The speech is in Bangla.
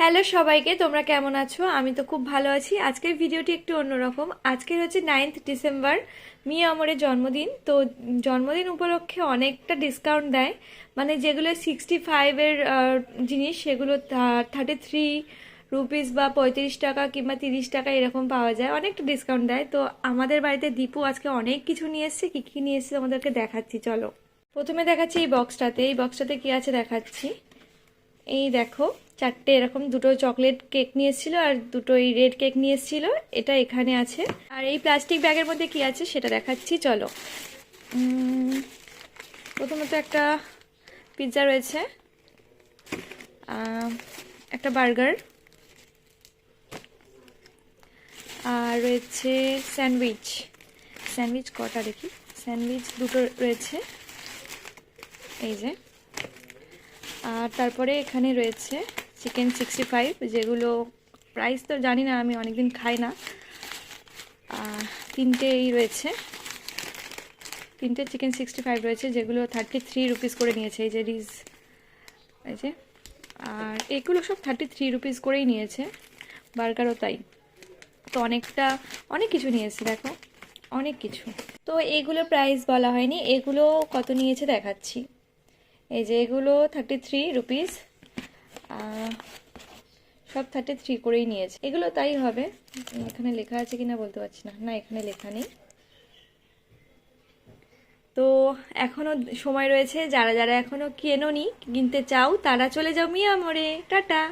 হ্যালো সবাইকে, তোমরা কেমন আছো? আমি তো খুব ভালো আছি। আজকের ভিডিওটি একটু অন্যরকম। আজকের হচ্ছে 9th ডিসেম্বর, মিয়া আমরের জন্মদিন। তো জন্মদিন উপলক্ষে অনেকটা ডিসকাউন্ট দেয়, মানে যেগুলো 65-এর জিনিস সেগুলো 33 রুপিস বা 35 টাকা কিংবা 30 টাকা এরকম পাওয়া যায়, অনেকটা ডিসকাউন্ট দেয়। তো আমাদের বাড়িতে দীপু আজকে অনেক কিছু নিয়ে এসছে। কী কী নিয়ে এসছে তোমাদেরকে দেখাচ্ছি, চলো। প্রথমে দেখাচ্ছি এই বক্সটাতে কি আছে দেখাচ্ছি। এই দেখো, চারটে এরকম দুটো চকলেট কেক নিয়ে এসেছিল আর দুটো এই রেড কেক নিয়ে এসেছিল। এটা এখানে আছে। আর এই প্লাস্টিক ব্যাগের মধ্যে কি আছে সেটা দেখাচ্ছি, চলো। প্রথমত একটা পিৎজা রয়েছে, একটা বার্গার, আর রয়েছে স্যান্ডউইচ। স্যান্ডউইচ কটা দেখি, স্যান্ডউইচ দুটো রয়েছে, এই যে। আর তারপরে এখানে রয়েছে চিকেন 65, যেগুলো প্রাইস তো জানি না, আমি অনেকদিন খাই না। তিনটেই রয়েছে, তিনটে চিকেন 65 রয়েছে, যেগুলো 33 রুপিস করে নিয়েছে। এই যে রিজ, এই যে। আর এগুলো সব 33 রুপিস করেই নিয়েছে, বার্গারও তাই। তো অনেক কিছু নিয়েছে, দেখো অনেক কিছু। তো এগুলো প্রাইস বলা হয়নি, এগুলো কত নিয়েছে দেখাচ্ছি। এই যে এগুলো 33 রুপিস, সব 33 করেই নিয়েছে। এগুলো তাই হবে। এখানে লেখা আছে কিনা বলতে পারছি না, না এখানে লেখা নেই। তো এখনো সময় রয়েছে, যারা যারা এখনো কেনোনি, কিনতে চাও, তারা চলে যাও মিয়া মোড়ে। টাটা।